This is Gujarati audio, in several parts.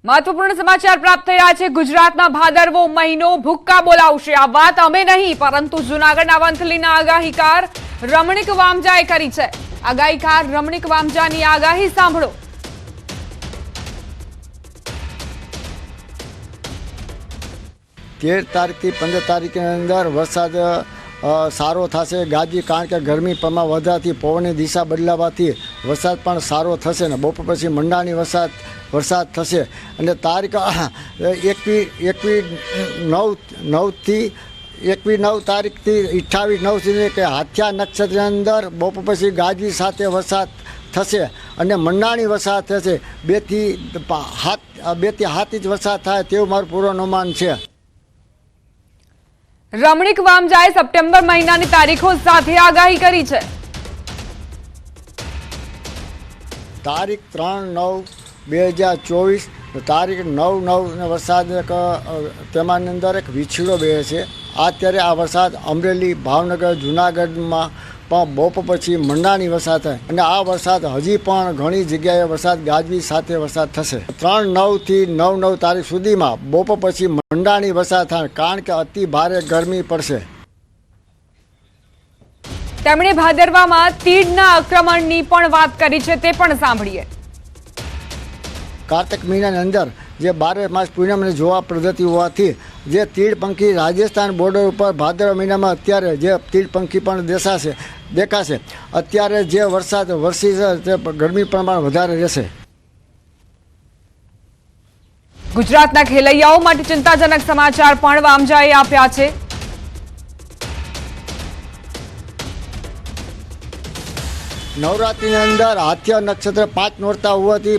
महत्वपूर्ण समाचार प्राप्त થઈ રહ્યા છે। ગુજરાતના ભાદરવો મહિનો ભૂક્કા બોલાવશે। આ વાત અમે નહીં પરંતુ જૂનાગઢના વંથલીના આગાહીકાર રમણીક વામજાએ કરી છે। આગાહીકાર રમણીક વામજાની આગાહી સાંભળો। 13 તારીખથી 15 તારીખની અંદર વરસાદ સારો થશે ગાજી, કારણ કે ગરમી પ્રમાણ વધવાથી પવનની દિશા બદલાવાથી વરસાદ પણ સારો થશે ને બપોર પછી મંડાણી વરસાદ થશે। અને તારીખ 21/9 તારીખથી 28/9 સુધી કે હાથિયા નક્ષત્રની અંદર બપોર પછી ગાજી સાથે વરસાદ થશે અને મંડાણી વરસાદ થશે। 2 થી 7 ઇંચ વરસાદ થાય તેવું મારું પૂર્વાનુમાન છે। રમણીક વામજાએ સપ્ટેમ્બર મહિનાની તારીખો સાથે આગાહી કરી છે। તારીખ 3/9/2024 તારીખ 9/9 વરસાદ તેમાંની અંદર એક વીછીડો બે છે। અત્યારે આ વરસાદ અમરેલી, ભાવનગર, જૂનાગઢમાં પણ બપોર પછી મંડાણી વરસાદ થાય અને આ વરસાદ હજી પણ ઘણી જગ્યાએ વરસાદ ગાજવી સાથે વરસાદ થશે। 3/9 થી 9/9 તારીખ સુધીમાં બપોર પછી મંડાણી વરસાદ થાય, કારણ કે અતિ ભારે ગરમી પડશે। તેમણે ભાદરવામાં તીડના આક્રમણની પણ વાત કરી છે, તે પણ સાંભળીએ। કાર્તિક મહિનાની અંદર જે 12 માસ પૂનમને જોવા પદ્ધતિ હોવાથી જે તીડ પંખી રાજસ્થાન બોર્ડર ઉપર ભાદરવા મહિનામાં અત્યારે જે તીડ પંખી પણ દેખાશે। અત્યારે જે વરસાદ વરસી છે તે ગરમી પ્રમાણ વધારે રહેશે। ગુજરાતના ખેલૈયાઓ માટે ચિંતાજનક સમાચાર પણ વામજાએ આપ્યા છે। નવરાત્રિની અંદર હાથિયા નક્ષત્ર 5 નોરતા હોવાથી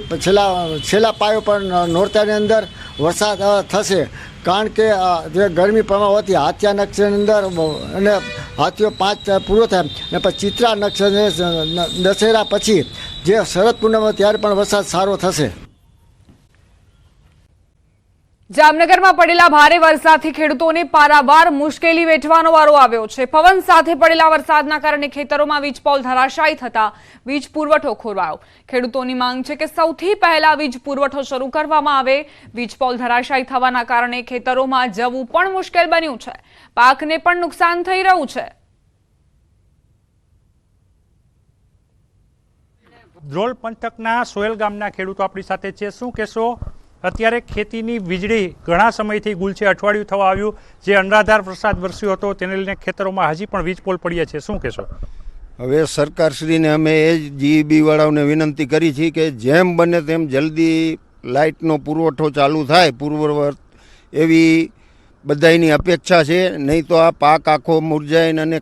છેલ્લા પાયો પર નોરતાની અંદર વરસાદ થશે, કારણ કે જે ગરમી પ્રમાણ હોવાથી હાથિયા નક્ષત્રની અંદર અને હાથીઓ 5 પૂરો થાય અને પછી ચિત્રા નક્ષત્ર દશેરા પછી જે શરદ પૂનમ ત્યારે પણ વરસાદ સારો થશે। જામનગરમાં પડેલા ભારે વરસાદથી ખેડૂતોને પારાવાર મુશ્કેલી વેઠવાનો વારો આવ્યો છે। પવન સાથે પડેલા વરસાદના કારણે ખેતરોમાં વીજ પોલ ધરાશાયી થતા વીજ પુરવઠો ખોરવાયો। ખેડૂતોની માંગ છે કે સૌથી પહેલા વીજ પુરવઠો શરૂ કરવામાં આવે। વીજ પોલ ધરાશાયી થવાના કારણે ખેતરોમાં જવું પણ મુશ્કેલ બન્યું છે, પાકને પણ નુકસાન થઈ રહ્યું છે। ધ્રોલ પંથકના સોયલ ગામના ખેડૂતો આપણી સાથે છે। શું કહેશો? અત્યારે ખેતીની વીજળી ઘણા સમયથી ગુલ છે, અઠવાડિયું થવા આવ્યું, જે અનરાધાર વરસાદ વરસ્યો હતો તેને લઈને ખેતરોમાં હજી પણ વીજ પોલ પડ્યા છે, શું કહેશો? હવે સરકારશ્રીને અમે એ જ જીઈબી વાળાઓને વિનંતી કરી છે કે જેમ બને તેમ જલ્દી લાઇટનો પુરવઠો ચાલુ થાય પૂર્વવત, એવી બધાની અપેક્ષા છે। નહીં તો આ પાક આખો મુરઝાઈને અને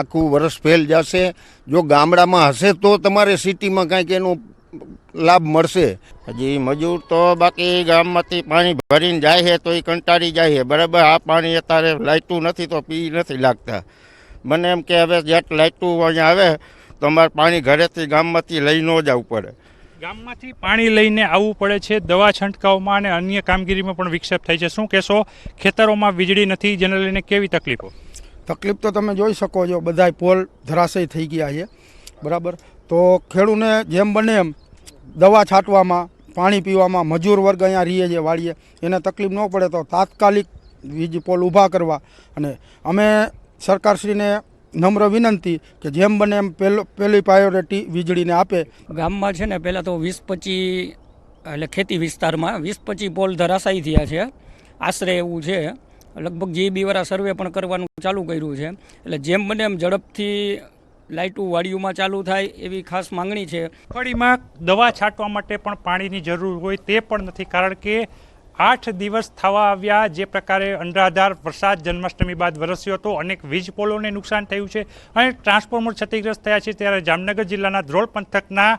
આખું વરસ ફેલ જશે। જો ગામડામાં હશે તો તમારે સિટીમાં કાંઈક એનું લાભ મળશે। હજી મજૂર તો બાકી ગામમાંથી પાણી ભરીને જાય છે તો એ કંટાળી જાય છે, બરાબર। આ પાણી અત્યારે લાઇટું નથી તો પી નથી લાગતા। મને એમ કે હવે જેટ લાઇટું અહીંયા આવે તો અમારે પાણી ઘરેથી ગામમાંથી લઈ ન જવું પડે। ગામમાંથી પાણી લઈને આવવું પડે છે, દવા છંટકાવમાં અને અન્ય કામગીરીમાં પણ વિક્ષેપ થાય છે, શું કહેશો? ખેતરોમાં વીજળી નથી, જેને લઈને કેવી તકલીફો? તકલીફ તો તમે જોઈ શકો છો, બધાય પોલ ધરાશયી થઈ ગયા છે, બરાબર। તો ખેડૂતને જેમ બને એમ દવા છાંટવામાં, પાણી પીવામાં, મજૂર વર્ગ અહીંયા રહીએ છે વાળીએ, એને તકલીફ ન પડે તો તાત્કાલિક વીજ પોલ ઊભા કરવા। અને અમે સરકારશ્રીને નમ્ર વિનંતી કે જેમ બને એમ પહેલી પ્રાયોરિટી વીજળીને આપે। ગામમાં છે ને પહેલાં તો 20-25 એટલે ખેતી વિસ્તારમાં 20-25 પોલ ધરાશાયી થયા છે, આશરે એવું છે। લગભગ જીઈબીવાળા સર્વે પણ કરવાનું ચાલુ કર્યું છે, એટલે જેમ બને એમ ઝડપથી લાઇટું વાડીઓમાં ચાલુ થાય એવી ખાસ માંગણી છે। મગફળીમાં દવા છાંટવા માટે પણ પાણીની જરૂર હોય તે પણ નથી, કારણ કે 8 દિવસ થવા આવ્યા જે પ્રકારે અનરાધાર વરસાદ જન્માષ્ટમી બાદ વરસ્યો હતો, અનેક વીજ પોલોને નુકસાન થયું છે અને ટ્રાન્સફોર્મર ક્ષતિગ્રસ્ત થયા છે। ત્યારે જામનગર જિલ્લાના ધ્રોલ પંથકના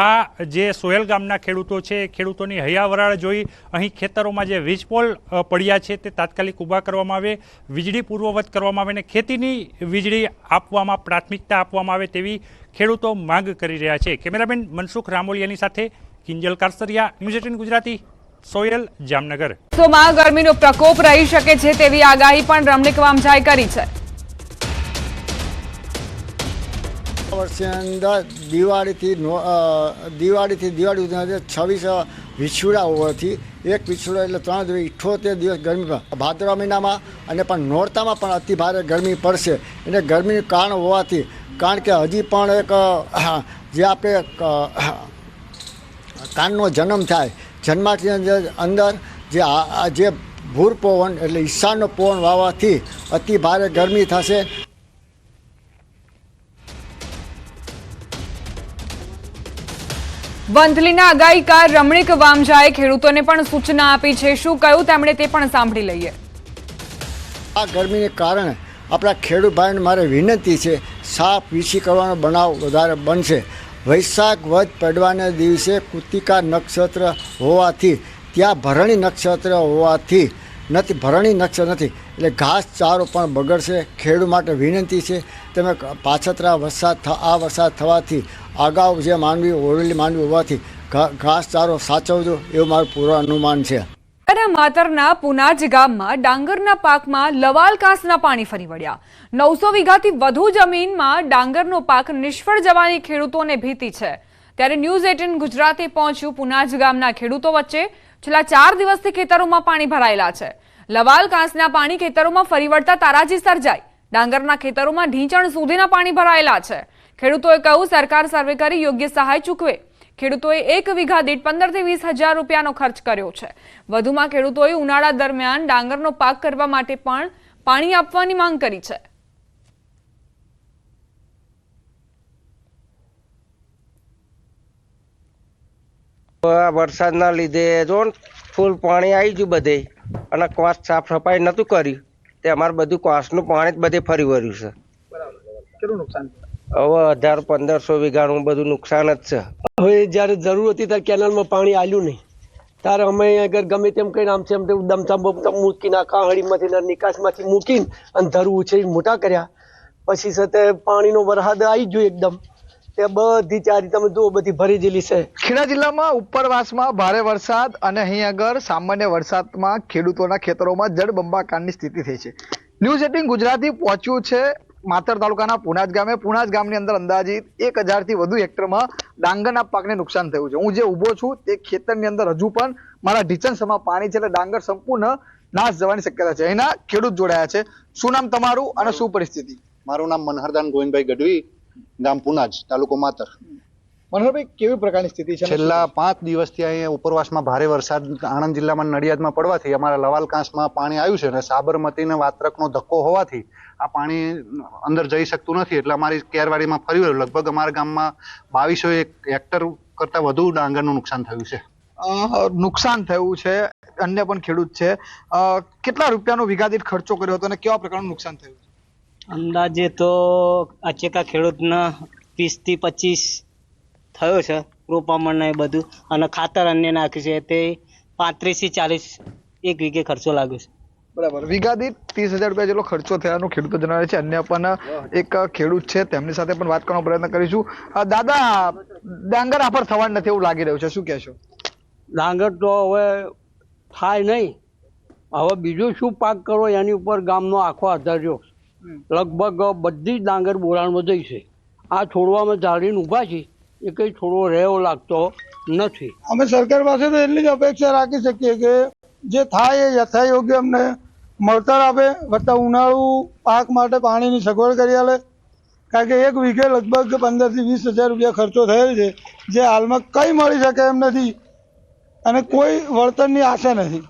આ જે સોયલ ગામના ખેડૂતો છે, ખેડૂતોની હૈયાવરાળ જોઈ અહીં ખેતરોમાં જે વીજ પોલ પડ્યા છે તે તાત્કાલિક ઊભા કરવામાં આવે, વીજળી પૂર્વવત કરવામાં આવે અને ખેતીની વીજળી આપવામાં પ્રાથમિકતા આપવામાં આવે તેવી ખેડૂતો માંગ કરી રહ્યા છે। કેમેરામેન મનસુખ રામોલિયાની સાથે કિંજલ કારસરિયા, ન્યૂઝ 18 ગુજરાતી, સોયલ, જામનગર। માં ગરમીનો પ્રકોપ રહી શકે છે તેવી આગાહી પણ રમણીક વામજાએ કરી છે। વર્ષની અંદર દિવાળી સુધી 26 વિછુડા હોવાથી એક વિછુડો એટલે 3 દિવસ 78 દિવસ ગરમી ભાદરવા મહિનામાં અને પણ નોરતામાં પણ અતિ ભારે ગરમી પડશે. એને ગરમીનું કારણ કે હજી પણ એક જે આપણે કાનનો જન્મ થાય જન્માષ્ટમી અંદર જે ભૂર પવન એટલે ઈશાનનો પવન વાવવાથી અતિ ભારે ગરમી થશે. વંથલીના આગાહીકાર રમણીક વામજાએ ખેડૂતોને પણ સૂચના આપી છે. શું કહ્યું તેમણે તે પણ સાંભળી લઈએ. આ ગરમીને કારણે આપણા ખેડૂત ભાઈને મારે વિનંતી છે, સાપ વીછી કરવાનો બનાવ વધારે બનશે. વૈશાખ વધ પડવાના દિવસે કૃતિકા નક્ષત્ર હોવાથી ત્યાં ભરણી નક્ષત્ર હોવાથી ભરણી નક્ષત્ર નથી એટલે ઘાસચારો પણ બગડશે. ખેડૂત માટે વિનંતી છે તમે પાછતરા વરસાદ થવાથી અગાઉ જે ઓરેલી માંડવી હોવાથી ઘાસચારો સાચવજો એવું મારું પૂરું અનુમાન છે. માતરના પુનાજ ગામમાં ડાંગરના પાકમાં લવાલ કાંસના પાણી ફરી વળ્યા. 900 વીઘાથી વધુ જમીનમાં ડાંગરનો પાક નિષ્ફળ જવાની ખેડૂતોને ભીતિ છે. ત્યારે ન્યૂઝ 18 ગુજરાતે પહોંચ્યું પુનાજ ગામના ખેડૂતો વચ્ચે. છેલ્લા 4 દિવસથી ખેતરોમાં પાણી ભરાયેલા છે. લવાલ કાંસના પાણી ખેતરોમાં ફરી વળતા તારાજી સર્જાઈ. ડાંગરના ખેતરોમાં ઢીંચણ સુધીના પાણી ભરાયેલા છે. ખેડૂતોએ કહ્યું સરકાર સર્વે કરી યોગ્ય સહાય ચૂકવે. ખેડૂતોએ 1 વીઘા દીઠ 15 થી 20 હજાર રૂપિયાનો ખર્ચ કર્યો છે. વધુમાં ખેડૂતોએ ઉનાળા દરમિયાન ડાંગરનો પાક કરવા માટે પણ પાણી આપવાની માંગ કરી છે. વરસાદના લીધે જો ફૂલ પાણી આવી ગયું બધે અને કોસ સાફ સફાઈ નતું કર્યું તે અમારે બધું કોસનું પાણી જ બધે ફરી વળ્યું છે. કેટલું નુકસાન? હવે 1000-1500 વીઘાનું બધું નુકસાન જ છે. હવે જ્યારે જરૂર હતી ત્યારે કેનાલમાં પાણી આવ્યું નહીં ત્યારે અમે આગળ ગમે તેમ કહીને આમ છે દમતા મૂકીને કાહળીમાંથી નિકાસમાંથી મૂકીને અને ધરું ઉછેરી મોટા કર્યા. પછી છે તે પાણીનો વરસાદ આવી ગયો એકદમ તે બધી ચારી તમે જુઓ બધી ભરી ગયેલી છે. ખેડા જિલ્લામાં ઉપરવાસમાં ભારે વરસાદ અને અહીં આગળ સામાન્ય વરસાદમાં ખેડૂતોના ખેતરોમાં જળબંબાકારની સ્થિતિ થઈ છે. ન્યૂઝ 18 ગુજરાતી પહોંચ્યું છે માતર તાલુકાના પુનાજ ગામે. પુનાજ ગામની અંદર અંદાજિત 1000 થી વધુ હેક્ટરમાં ડાંગરના પાકને નુકસાન થયું છે. હું જે ઊભો છું તે ખેતરની અંદર હજુ પણ મારા ઢીચણસમાં પાણી છે એટલે ડાંગર સંપૂર્ણ નાશ જવાની શક્યતા છે. અહીંના ખેડૂત જોડાયા છે. શું નામ તમારું અને શું પરિસ્થિતિ? મારું નામ મનહરદાન ગોવિંદભાઈ ગઢવી, ગામ પુનાજ, તાલુકો માતર. મનોહરભાઈ, કેવી પ્રકારની સ્થિતિ છે? છેલ્લા 5 દિવસથી અહીંયા ઉપરવાસમાં ભારે વરસાદ આણંદ જિલ્લામાં નડિયાદમાં પડવાથી અમારા લવાલ કાંસમાં પાણી આવ્યું છે અને સાબરમતી અને વાત્રકનો ધક્કો હોવાથી આ પાણી અંદર જઈ શકતું નથી એટલે અમારી કેરવાડીમાં ફરી વળ્યું. લગભગ અમારા ગામમાં 2200 હેક્ટર કરતાં વધુ ડાંગરનું નુકસાન થયું છે. નુકસાન થયું છે. અન્ય પણ ખેડૂત છે. કેટલા રૂપિયાનો વીઘા દીઠ ખર્ચો કર્યો હતો અને કેવા પ્રકારનું નુકસાન થયું? અંદાજે તો આચેકા ખેડૂતના 20 થી 25 થયો છે. રોપામણ ને બધું અને ખાતર અન્ય નાખ્યું છે તે 35 થી 40 એક વીઘે ખર્ચો લાગ્યો છે. બરાબર. વીઘા દીઠ 30,000 રૂપિયા જેટલો ખર્ચો થયાનું ખેડૂતો જણાવે છે. અન્ય પણ એક ખેડૂત છે તેમની સાથે પણ વાત કરવાનો પ્રયત્ન કરીશું. દાદા, ડાંગર આફર થવાનું નથી એવું લાગી રહ્યું છે, શું કહેશો? ડાંગર તો હવે થાય નહીં. હવે બીજું શું પાક કરો એની ઉપર ગામનો આખો આધાર રહ્યો. લગભગ બધી જ ડાંગર બોરાણમાં જઈ છે. આ છોડવામાં ઝાડીને ઊભા છે એ કંઈ છોડવો રહેવો લાગતો નથી. અમે સરકાર પાસે તો એટલી જ અપેક્ષા રાખી શકીએ કે જે થાય એ યથાયોગ્ય અમને મળતર આપે, વત્તા ઉનાળુ પાક માટે પાણીની સગવડ કરી આલે. કારણ કે એક વીઘે લગભગ 15 થી 20 હજાર રૂપિયા ખર્ચો થયેલ છે જે હાલમાં કંઈ મળી શકે એમ નથી અને કોઈ વળતરની આશા નથી.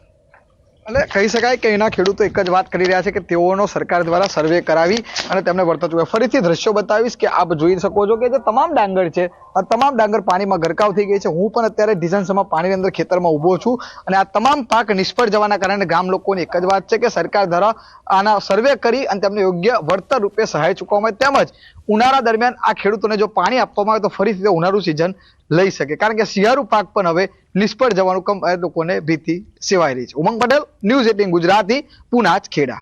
એટલે કહી શકાય કે એના ખેડૂતો એક જ વાત કરી રહ્યા છે કે તેઓનો સરકાર દ્વારા સર્વે કરાવી અને તેમને વળતર ચૂકવે. ફરીથી દ્રશ્યો બતાવીશ કે આપ જોઈ શકો છો કે જે તમામ ડાંગર છે આ તમામ ડાંગર પાણીમાં ગરકાવ થઈ ગઈ છે. હું પણ અત્યારે ઢીસણસમાં પાણીની અંદર ખેતરમાં ઊભો છું અને આ તમામ પાક નિષ્ફળ જવાના કારણે ગામ લોકોની એક જ વાત છે કે સરકાર દ્વારા આના સર્વે કરી અને તેમને યોગ્ય વળતર રૂપે સહાય ચૂકવવામાં આવે. તેમજ ઉનાળા દરમિયાન આ ખેડૂતોને જો પાણી આપવામાં આવે તો ફરીથી ઉનાળુ સિઝન લઈ શકે. કારણ કે શિયાળુ પાક પણ હવે નિષ્ફળ જવાનું લોકોને ભીતિ સેવાઈ રહી છે. ઉમંગ પટેલ, ન્યૂઝ 18 ગુજરાતી, પુનાજ, ખેડા.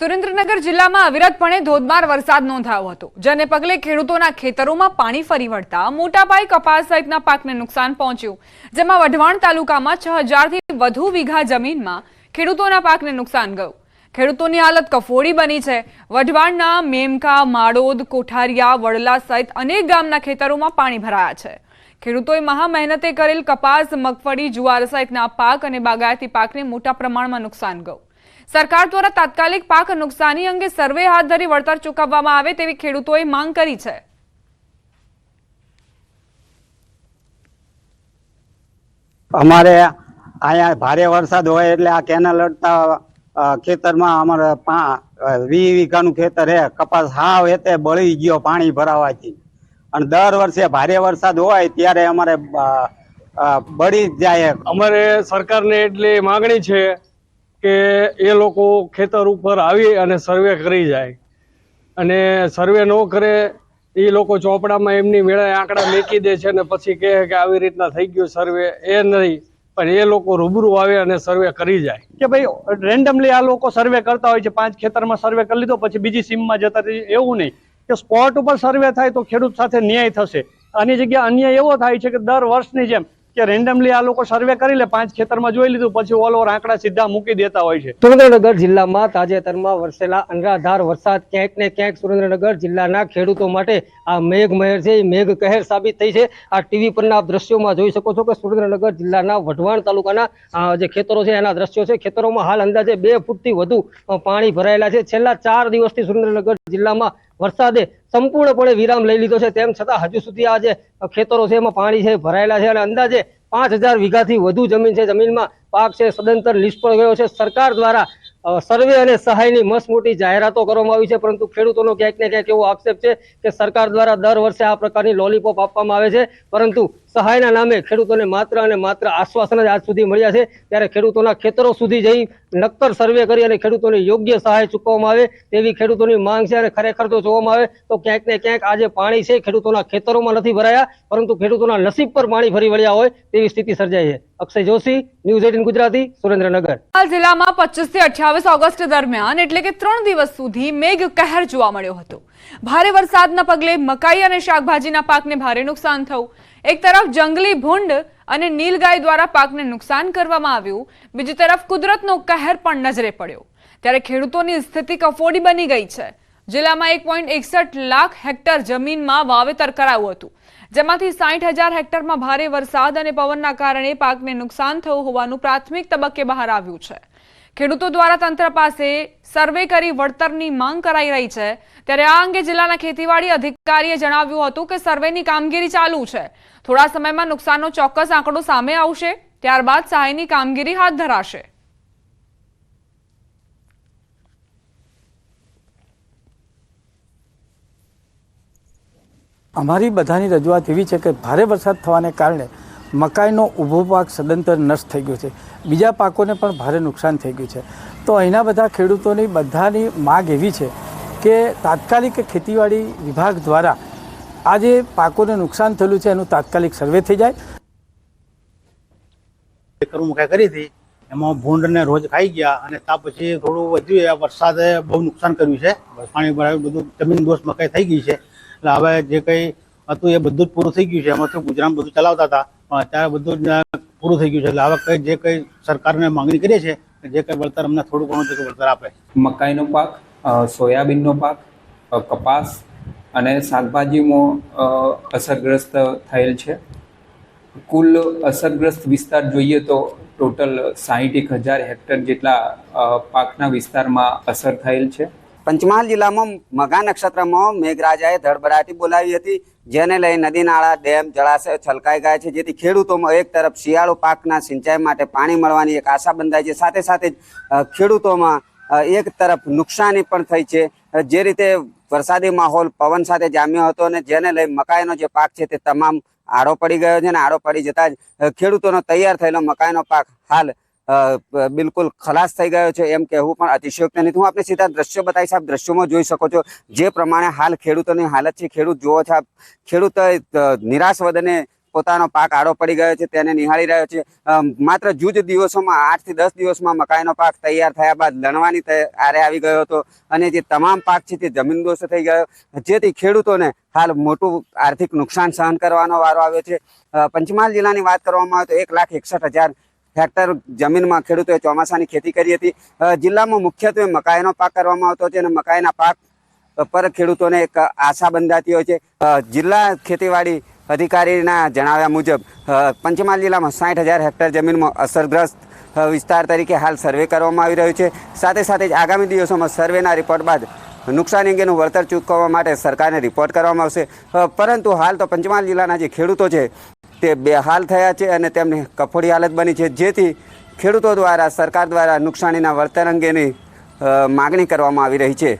સુરેન્દ્રનગર જિલ્લામાં અવિરતપણે ધોધમાર વરસાદ નોંધાયો હતો, જેને પગલે ખેડૂતોના ખેતરોમાં પાણી ફરી વળતા મોટા પાયે કપાસ સહિતના પાકને નુકસાન પહોંચ્યું. જેમાં વઢવાણ તાલુકામાં 6000 થી વધુ વીઘા જમીનમાં ખેડૂતોના પાકને નુકસાન ગયું. ખેડૂતોની હાલત કફોડી બની છે. વઢવાણના મેમકા, માડોદ, કોઠારિયા, વડલા સહિત અનેક ગામના ખેતરોમાં પાણી ભરાયા છે. ખેડૂતોએ મહા મહેનતે કરેલ કપાસ, મગફળી, જુવાર સહિતના પાક અને બાગાયતી પાકને મોટા પ્રમાણમાં નુકસાન ગયું. સરકાર દ્વારા તાત્કાલિક પાક નુકસાની અંગે સર્વે હાથ ધરી વળતર ચૂકવવામાં આવે તેવી ખેડૂતોએ માંગ કરી છે. અમારે અહીંયા ભારે વરસાદ હોય એટલે આ કેનાલ અડતા ખેતરમાં અમારે 20 વીઘાનું ખેતર હે, કપાસ હાવ એતે બળી ગયો પાણી ભરાવાથી. અને દર વર્ષે ભારે વરસાદ હોય ત્યારે અમારે બળી જ જાય. અમારે સરકારને એટલી માંગણી છે કે એ લોકો ખેતર ઉપર આવી અને સર્વે કરી જાય, અને સર્વે ન કરે એ લોકો ચોપડામાં એમની મેળે આંકડા મેકી દે છે અને પછી કહે કે આવી રીતના થઈ ગયું સર્વે. એ નહીં, પણ એ લોકો રૂબરૂ આવે અને સર્વે કરી જાય. કે ભાઈ રેન્ડમલી આ લોકો સર્વે કરતા હોય છે, 5 ખેતરમાં સર્વે કરી લીધો પછી બીજી સીમમાં જતા રહે, એવું નહીં કે સ્પોટ ઉપર સર્વે થાય તો ખેડૂત સાથે ન્યાય થશે. આની જગ્યાએ અન્યાય એવો થાય છે કે દર વર્ષની જેમ કે રેન્ડમલી આ લોકો સર્વે કરી લે, 5 ખેતરમાં જોઈ લીધું પછી ઓલ ઓવર આંકડા સીધા મૂકી દેતા હોય છે. સુરેન્દ્રનગર જિલ્લામાં તાજેતરમાં વરસેલા અનરાધાર વરસાદ ક્યાંક ને ક્યાંક સુરેન્દ્રનગર જિલ્લાના ખેડૂતો માટે આ મેઘમહેર છે, એ મેઘ કહેર સાબિત થઈ છે. આ ટીવી પરના આપ દ્રશ્યોમાં જોઈ શકો છો કે સુરેન્દ્રનગર જિલ્લાના વઢવાણ તાલુકાના જે ખેતરો છે એના દ્રશ્યો છે. ખેતરોમાં હાલ અંદાજે 2 ફૂટથી વધુ પાણી ભરાયેલા છે. છેલ્લા 4 દિવસથી સુરેન્દ્રનગર જિલ્લામાં વરસાદે સંપૂર્ણપણે વિરામ લઈ લીધો છે. તેમ છતાં હજુ સુધી આ જે ખેતરો છે એમાં પાણી છે ભરાયેલા છે અને અંદાજે 5000 વીઘાથી વધુ જમીન છે, જમીનમાં પાક છે સદંતર નિષ્ફળ ગયો છે. સરકાર દ્વારા સર્વે અને સહાયની મસ્ત મોટી જાહેરાતો કરવામાં આવી છે, પરંતુ ખેડૂતોનો ક્યાંક ને ક્યાંક એવો આક્ષેપ છે કે સરકાર દ્વારા દર વર્ષે આ પ્રકારની લોલીપોપ આપવામાં આવે છે, પરંતુ સહાયના નામે ખેડૂતોને માત્ર અને માત્ર આશ્વાસન જ આજ સુધી મળ્યા છે. ત્યારે ખેડૂતોના ખેતરો સુધી જઈ નક્કર સર્વે કરી અને ખેડૂતોને યોગ્ય સહાય ચૂકવવામાં આવે તેવી ખેડૂતોની માંગ છે. અને ખરેખર જો જોવામાં આવે તો ક્યાંક ને ક્યાંક આ જે પાણી છે ખેડૂતોના ખેતરોમાં નથી ભરાયા, પરંતુ ખેડૂતોના નસીબ પર પાણી ફરી વળ્યા હોય તેવી સ્થિતિ સર્જાઈ છે. અક્ષય જોશી, ન્યૂઝ 18 ગુજરાતી, સુરેન્દ્રનગર. જિલ્લામાં 25 થી 28 ઓગસ્ટ દરમિયાન એટલે કે 3 દિવસ સુધી મેઘ કહેર જોવા મળ્યો હતો. ભારે વરસાદના પગલે મકાઈ અને શાકભાજીના પાકને ભારે નુકસાન થયું. એક તરફ જંગલી ભૂંડ અને નીલગાય દ્વારા પાકને નુકસાન કરવામાં આવ્યું, બીજી તરફ કુદરતનો કહેર પણ નજરે પડ્યો. ત્યારે ખેડૂતોની સ્થિતિ કફોડી બની ગઈ છે. જિલ્લામાં 1.61 લાખ હેક્ટર જમીનમાં વાવેતર કરાયું હતું, જેમાંથી 60,000 હેક્ટરમાં ભારે વરસાદ અને પવનના કારણે પાકને નુકસાન થયું હોવાનું પ્રાથમિક તબક્કે બહાર આવ્યું છે. ખેડૂતો દ્વારા તંત્ર પાસે સર્વે કરી વળતરની માંગ કરાઈ રહી છે. ત્યારે આ અંગે જિલ્લાના ખેતીવાડી અધિકારીએ જણાવ્યું હતું કે સર્વેની કામગીરી ચાલુ છે. થોડા સમયમાં નુકસાનનો ચોક્કસ આંકડો સામે આવશે, ત્યારબાદ સહાયની કામગીરી હાથ ધરાશે. અમારી બધાની રજૂઆત એવી છે કે ભારે વરસાદ થવાને કારણે મકાઈનો ઊભો પાક સદંતર નષ્ટ થઈ ગયો છે, બીજા પાકોને પણ ભારે નુકસાન થઈ ગયું છે. તો અહીંના બધા ખેડૂતોની બધાની માગ એવી છે કે તાત્કાલિક ખેતીવાડી વિભાગ દ્વારા આ જે પાકોને નુકસાન થયેલું છે એનું તાત્કાલિક સર્વે થઈ જાય. મકાઈ કરી હતી એમાં ભૂંડને રોજ ખાઈ ગયા અને ત્યાર પછી થોડું વધ્યું, વરસાદે બહુ નુકસાન કર્યું છે, પાણી ભરાયું, બધું જમીન દોષ મકાઈ થઈ ગઈ છે. એટલે હવે જે કંઈ હતું એ બધું જ પૂરું થઈ ગયું છે. એમાંથી ગુજરાત બધું ચલાવતા હતા પણ અત્યારે બધું જ પૂરું થઈ ગયું છે. એટલે હવે જે કંઈ સરકારને માંગણી કરીએ છીએ જે કંઈ વળતર અમને થોડું ઘણું જે વળતર આપે. મકાઈનો પાક, સોયાબીનનો પાક, કપાસ અને શાકભાજીમાં અસરગ્રસ્ત થયેલ છે. કુલ અસરગ્રસ્ત વિસ્તાર જોઈએ તો ટોટલ 61,000 હેક્ટર જેટલા પાકના વિસ્તારમાં અસર થયેલ છે. પંચમહાલ જિલ્લામાં મઘા નક્ષત્રમાં મેઘરાજાએ ધડબડાટી બોલાવી હતી, જેને લઈ નદી નાળા, ડેમ, જળાશય છલકાઈ ગયા છે, જેથી ખેડૂતોમાં એક તરફ શિયાળુ પાકના સિંચાઈ માટે પાણી મળવાની એક આશા બંધાઈ છે, સાથે સાથે જ ખેડૂતોમાં એક તરફ નુકસાની પણ થઈ છે. જે રીતે વરસાદી માહોલ પવન સાથે જામ્યો હતો અને જેને લઈ મકાઈનો જે પાક છે તે તમામ આડો પડી ગયો છે અને આડો પડી જતા જ ખેડૂતોનો તૈયાર થયેલો મકાઈનો પાક હાલ બિલકુલ ખલાસ થઈ ગયો છે એમ કહેવું પણ અતિશયોક્તિ નથી. હું આપને સીધા દ્રશ્યો બતાવીશ, આપ દ્રશ્યોમાં જોઈ શકો છો જે પ્રમાણે હાલ ખેડૂતોની હાલત છે. ખેડૂત જુઓ છો, ખેડૂત નિરાશ વદને પોતાનો પાક આડો પડી ગયો છે તેને નિહાળી રહ્યો છે. માત્ર જૂજ દિવસોમાં 8 થી 10 દિવસમાં મકાઈનો પાક તૈયાર થયા બાદ લણવાની આરે આવી ગયો હતો અને જે તમામ પાક છે તે જમીનદોસ્ત થઈ ગયો, જેથી ખેડૂતોને હાલ મોટું આર્થિક નુકસાન સહન કરવાનો વારો આવ્યો છે. પંચમહાલ જિલ્લાની વાત કરવામાં આવે તો 1,61,000 હેક્ટર જમીનમાં ખેડૂતોએ ચોમાસાની ખેતી કરી હતી. જિલ્લામાં મુખ્યત્વે મકાઈનો પાક કરવામાં આવતો છે અને મકાઈના પાક પર ખેડૂતોને એક આશા બંધાતી હોય છે. જિલ્લા ખેતીવાડી અધિકારીના જણાવ્યા મુજબ પંચમહાલ જિલ્લામાં 60,000 હેક્ટર જમીનમાં અસરગ્રસ્ત વિસ્તાર તરીકે હાલ સર્વે કરવામાં આવી રહ્યું છે. સાથે સાથે જ આગામી દિવસોમાં સર્વેના રિપોર્ટ બાદ નુકસાની અંગેનું વળતર ચૂકવવા માટે સરકારને રિપોર્ટ કરવામાં આવશે. પરંતુ હાલ તો પંચમહાલ જિલ્લાના જે ખેડૂતો છે તે બેહાલ થયા છે અને તેમની કફોડી હાલત બની છે, જેથી ખેડૂતો દ્વારા સરકાર દ્વારા નુકસાનીના વળતર અંગેની માગણી કરવામાં આવી રહી છે.